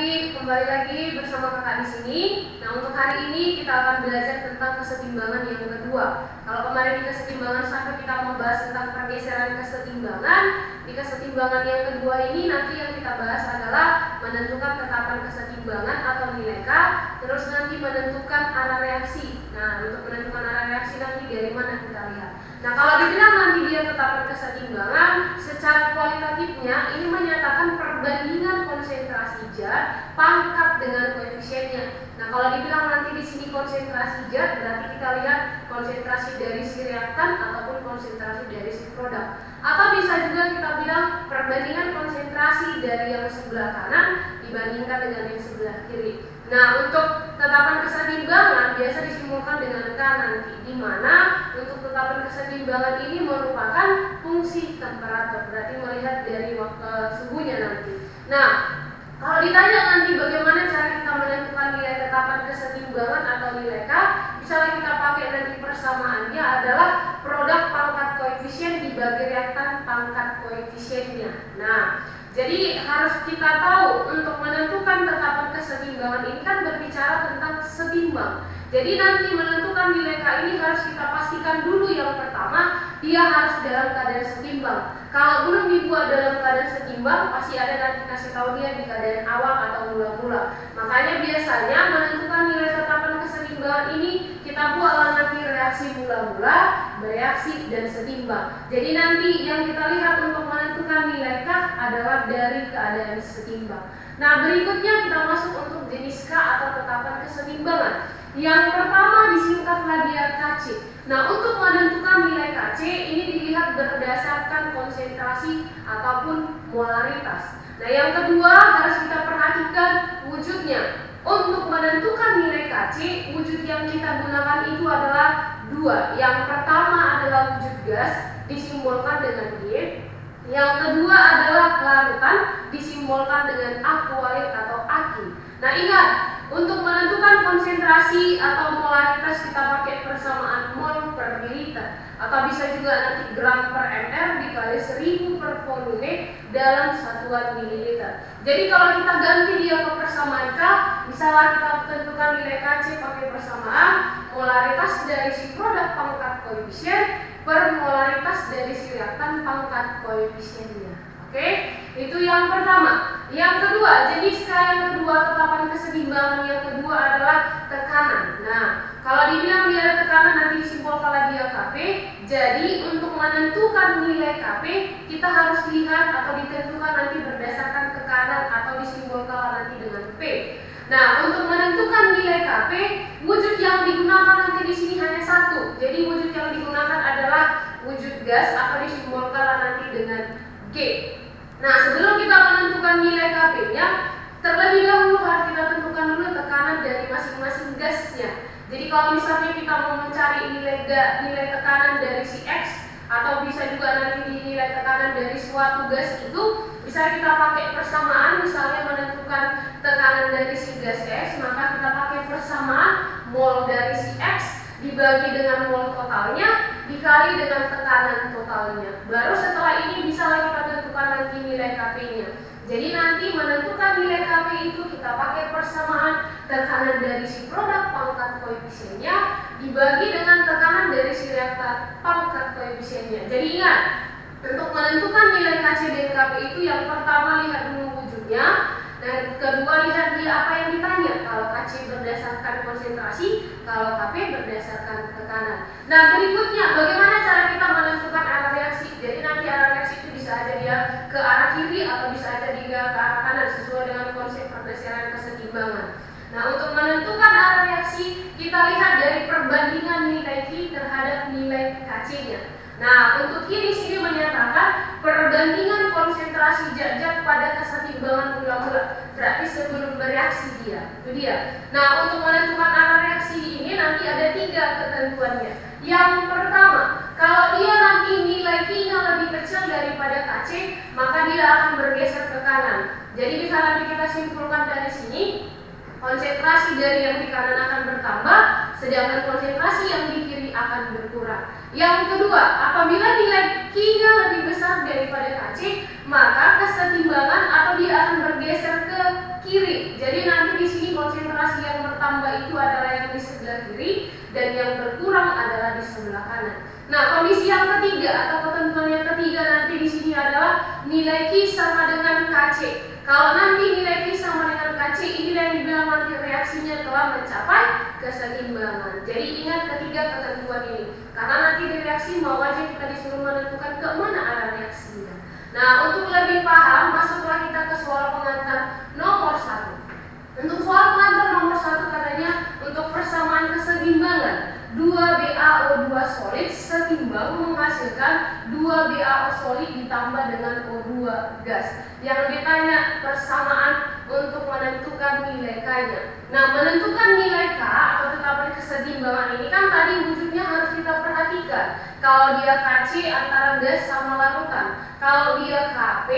kembali lagi bersama kakak di sini. Nah, untuk hari ini kita akan belajar tentang kesetimbangan yang kedua. Kalau kemarin di kesetimbangan 1 kita membahas tentang pergeseran kesetimbangan, di kesetimbangan yang kedua ini nanti yang kita bahas adalah menentukan tetapan kesetimbangan atau nilai K, terus nanti menentukan arah reaksi. Nah, untuk menentukan arah reaksi nanti dari mana kita lihat. Nah, kalau dibilang nanti dia tetapan kesetimbangan, secara kualitatifnya ini menyatakan perbandingan konsentrasi zat pangkat dengan koefisiennya. Nah, kalau dibilang nanti di sini konsentrasi zat, berarti kita lihat konsentrasi dari si reaktan ataupun konsentrasi dari si produk. Atau bisa juga kita bilang perbandingan konsentrasi dari yang sebelah kanan dibandingkan dengan yang sebelah kiri. Nah, untuk tetapan kesetimbangan biasa disimbolkan dengan K nanti, di mana untuk tetapan kesetimbangan ini merupakan fungsi temperatur, berarti melihat dari suhunya nanti. Nah, kalau ditanya nanti bagaimana cara kita menentukan nilai tetapan kesetimbangan atau nilai K, misalnya kita pakai nanti persamaannya adalah produk pangkat koefisien dibagi reaktan pangkat koefisiennya. Nah, jadi harus kita tahu untuk menentukan tetapan kesetimbangan ini kan berbicara tentang setimbang. Jadi nanti menentukan nilai K ini harus kita pastikan dulu yang pertama dia harus dalam keadaan setimbang. Kalau belum dibuat dalam keadaan setimbang, pasti ada nanti kasih tahu dia di keadaan awal atau mula-mula. Makanya biasanya menentukan nilai tetapan kesetimbangan ini kita buatlah nanti reaksi mula-mula, bereaksi dan setimbang. Jadi nanti yang kita lihat untuk menentukan nilai K adalah dari keadaan setimbang. Nah, berikutnya kita masuk untuk jenis K atau tetapan kesetimbangan. Yang pertama disingkatlah dia Kc. Nah, untuk menentukan nilai Kc ini dilihat berdasarkan konsentrasi ataupun molaritas. Nah, yang kedua harus kita perhatikan wujudnya. Untuk menentukan nilai Kc, wujud yang kita gunakan itu adalah dua. Yang pertama adalah wujud gas, disimbolkan dengan G. Yang kedua adalah larutan, disimbolkan dengan aqualit atau Aki. Nah, ingat, untuk menentukan konsentrasi atau molaritas kita pakai persamaan mol per liter, atau bisa juga nanti gram per ml dikali 1000 per volume dalam satuan mililiter. Jadi kalau kita ganti dia ke persamaan K, misalnya kita tentukan nilai Kc pakai persamaan molaritas dari si produk pangkat koefisien per molaritas dari si reaktan pangkat koefisiennya. Oke, itu yang pertama. Yang kedua, jadi skala yang kedua tetapan kesetimbangan yang kedua adalah tekanan. Nah, kalau dibilang dia ada tekanan nanti disimbolkan lagi ya Kp. Jadi untuk menentukan nilai Kp kita harus lihat atau ditentukan nanti berdasarkan tekanan atau disimbolkan nanti dengan P. Nah, untuk menentukan nilai Kp, wujud yang digunakan nanti di sini hanya satu. Jadi wujud yang digunakan adalah wujud gas atau disimbolkan nanti dengan G. Nah, sebelum kita menentukan nilai Kp-nya, terlebih dahulu harus kita tentukan dulu tekanan dari masing-masing gasnya. Jadi kalau misalnya kita mau mencari nilai tekanan dari si X, atau bisa juga nanti nilai tekanan dari suatu gas itu, bisa kita pakai persamaan, misalnya menentukan tekanan dari si gas X, maka kita pakai persamaan mol dari si X dibagi dengan mol totalnya dikali dengan tekanan totalnya. Baru setelah ini bisa kita tentukan nanti nilai Kp-nya. Jadi nanti menentukan nilai Kp itu kita pakai persamaan tekanan dari si produk pangkat koefisiennya dibagi dengan tekanan dari si reaktan pangkat koefisiennya. Jadi ingat, untuk menentukan nilai Kc dan Kp itu yang pertama lihat dulu wujudnya, dan kedua lihat dia apa yang ditanya. Kalau Kc berdasarkan konsentrasi, kalau Kp berdasarkan tekanan. Nah, berikutnya bagaimana cara kita menentukan arah reaksi. Jadi nanti arah reaksi itu bisa aja dia ke arah kiri atau bisa aja dia ke arah kanan sesuai dengan konsep pergeseran kesetimbangan. Nah, untuk menentukan arah reaksi kita lihat dari perbandingan nilai Q terhadap nilai Kc-nya. Nah, untuk Q di sini menyatakan perbandingan konsentrasi zat-zat pada kesetimbangan mula-mula, berarti sebelum bereaksi dia. Itu dia. Nah, untuk menentukan arah reaksi ini nanti ada 3 ketentuannya. Yang pertama, kalau dia nanti nilai Q-nya lebih kecil daripada Kc, maka dia akan bergeser ke kanan. Jadi bisa nanti kita simpulkan dari sini, konsentrasi dari yang di kanan akan bertambah, sedangkan konsentrasi yang di kiri akan berkurang. Yang kedua, apabila nilai Q-nya lebih besar daripada Kc, maka kesetimbangan atau dia akan bergeser ke Q kiri. Jadi nanti di sini konsentrasi yang bertambah itu adalah yang di sebelah kiri dan yang berkurang adalah di sebelah kanan. Nah, kondisi yang ketiga atau ketentuan yang ketiga nanti di sini adalah nilai Q sama dengan KC. Kalau nanti nilai Q sama dengan KC, inilah yang dibilang nanti reaksinya telah mencapai keseimbangan. Jadi ingat ketiga ketentuan ini, karena nanti di reaksi mau aja kita disuruh menentukan kemana arah reaksinya. Nah, untuk lebih paham, masuklah kita ke soal pengantar nomor 1. Untuk soal pengantar nomor 1 katanya untuk persamaan keseimbangan 2BaO2 solid setimbang menghasilkan 2BaO solid ditambah dengan O2 gas. Yang ditanya persamaan untuk menentukan nilai K-nya. Nah, menentukan nilai K atau tetapan keseimbangan ini kan tadi wujudnya harus kita perhatikan. Kalau dia Kc antara gas sama larutan, kalau dia Kp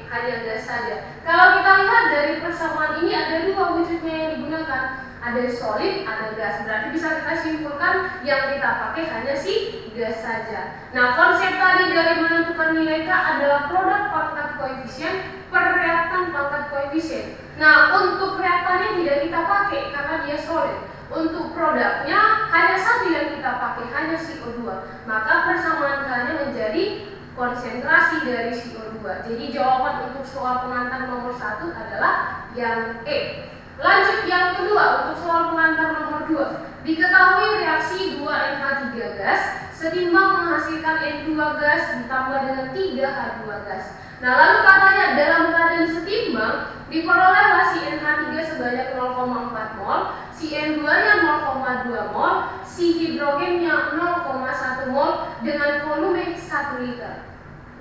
hanya gas saja. Kalau kita lihat dari persamaan ini ada dua wujudnya yang digunakan. Ada solid, ada gas. Berarti bisa kita simpulkan yang kita pakai hanya si gas saja. Nah, konsep tadi dari menentukan nilai K adalah produk pangkat koefisien per reaktan pangkat koefisien. Nah, untuk reaktannya tidak kita pakai karena dia solid. Untuk produknya hanya satu yang kita pakai, hanya CO2. Maka persamaan K-nya menjadi konsentrasi dari CO2. Jadi jawaban untuk soal pengantar nomor 1 adalah yang E. Lanjut yang kedua, untuk soal pengantar nomor 2. Diketahui reaksi 2NH3 gas setimbang menghasilkan N2 gas ditambah dengan 3H2 gas. Nah, lalu katanya dalam keadaan setimbang diperolehlah si NH3 sebanyak 0,4 mol, si N2-nya 0,2 mol, si hidrogennya 0,1 mol dengan volume 1 liter.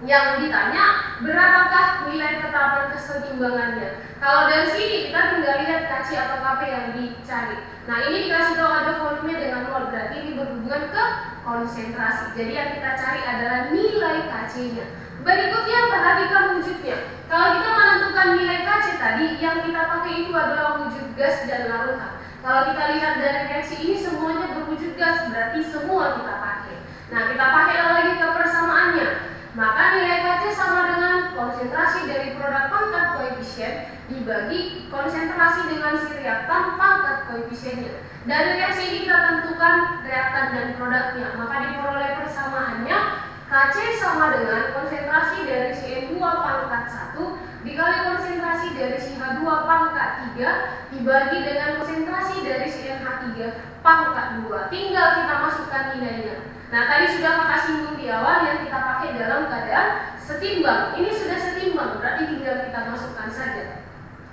Yang ditanya berapakah nilai tetapan keseimbangannya. Kalau dari sini kita tinggal lihat Kc atau Kp yang dicari. Nah, ini dikasih tahu ada volume dengan mol, berarti ini berhubungan ke konsentrasi. Jadi yang kita cari adalah nilai Kc-nya. Berikutnya perhatikan wujudnya. Kalau kita menentukan nilai Kc tadi, yang kita pakai itu adalah wujud gas dan larutan. Kalau kita lihat dari reaksi ini semuanya berwujud gas, berarti semua kita pakai. Nah, kita pakai lagi ke persamaannya. Maka nilai Kc sama dengan konsentrasi dari produk pangkat koefisien dibagi konsentrasi dengan si reaktan pangkat koefisiennya. Dari reaksi ini kita tentukan reaktan dan produknya. Maka diperoleh persamaannya Kc sama dengan konsentrasi dari CN2 pangkat 1 dikali konsentrasi dari CH2 pangkat 3 dibagi dengan konsentrasi dari CNH3 pangkat 2. Tinggal kita masukkan nilainya. Nah, tadi sudah Kakak singgung di awal yang kita pakai dalam keadaan setimbang. Ini sudah setimbang, berarti tinggal kita masukkan saja.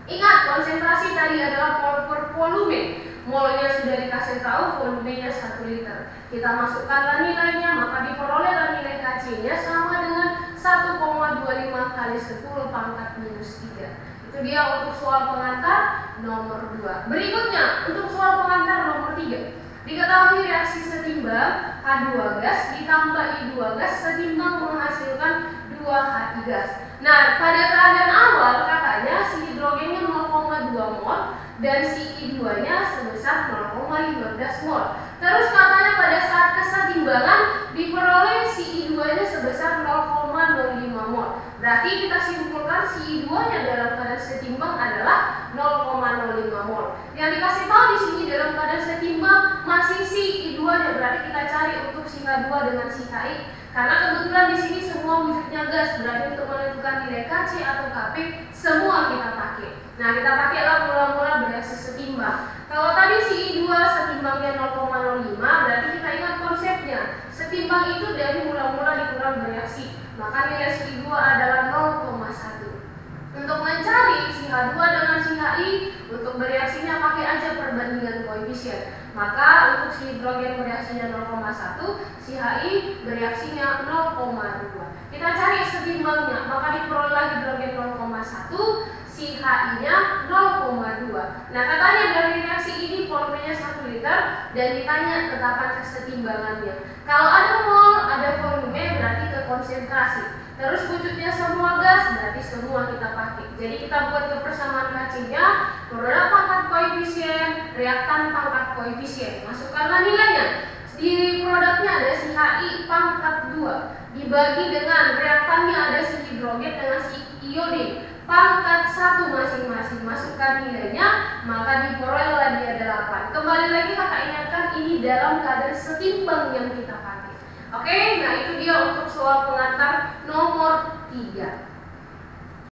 Ingat, konsentrasi tadi adalah mol per volume. Molnya sudah dikasih tahu, volumenya 1 liter. Kita masukkanlah nilainya, maka diperolehlah nilai Kc-nya sama dengan 1,25 kali 10 pangkat minus 3. Itu dia untuk soal pengantar nomor 2. Berikutnya, untuk soal pengantar nomor 3. Diketahui reaksi setimbang H2 gas ditambah I2 gas setimbang menghasilkan 2H gas. Nah, pada keadaan awal katanya si hidrogennya 0,2 mol dan si I2-nya sebesar 0,15 mol. Terus katanya pada saat kesetimbangan diperoleh si I2-nya sebesar 0,05 mol. Berarti kita simpulkan si I2-nya dalam keadaan setimbang adalah 0,05 mol. Yang dikasih tahu di sini dalam keadaan setimbang masih si I2-nya, berarti kita cari untuk si H2 dengan si Hi. Karena kebetulan di sini semua wujudnya gas, berarti untuk menentukan nilai Kc atau Kp semua kita pakai. Nah, kita pakailah mula-mula bereaksi setimbang. Kalau tadi si I2 setimbangnya 0,05, berarti kita ingat konsepnya. Setimbang itu dari mula-mula dikurang bereaksi, maka nilai si I2 adalah 0,1. Untuk mencari si H2 dengan si Hi, untuk bereaksinya pakai aja perbandingan koefisien. Maka untuk si hidrogen bereaksinya 0,1, si Hi bereaksinya 0,2. Kita cari setimbangnya, maka diperoleh hidrogen 0,1, si Hi-nya 0,2. Nah, katanya dari reaksi ini volumenya 1 liter dan ditanya tetapan kesetimbangannya. Kalau ada mol, ada volume, berarti ke konsentrasi. Terus wujudnya semua gas, berarti semua kita pakai. Jadi kita buat kepersamaan Kc-nya, produk pangkat koefisien, reaktan pangkat koefisien. Masukkanlah nilainya. Di produknya ada si Hi pangkat 2 dibagi dengan reaktannya ada si hidrogen dengan si iodin pangkat 1 masing-masing, masukkan nilainya, maka diperolehlah dia 8. Kembali lagi kakak ingatkan, ini dalam keadaan setimbang yang kita pakai. Oke, nah itu dia untuk soal pengantar nomor 3.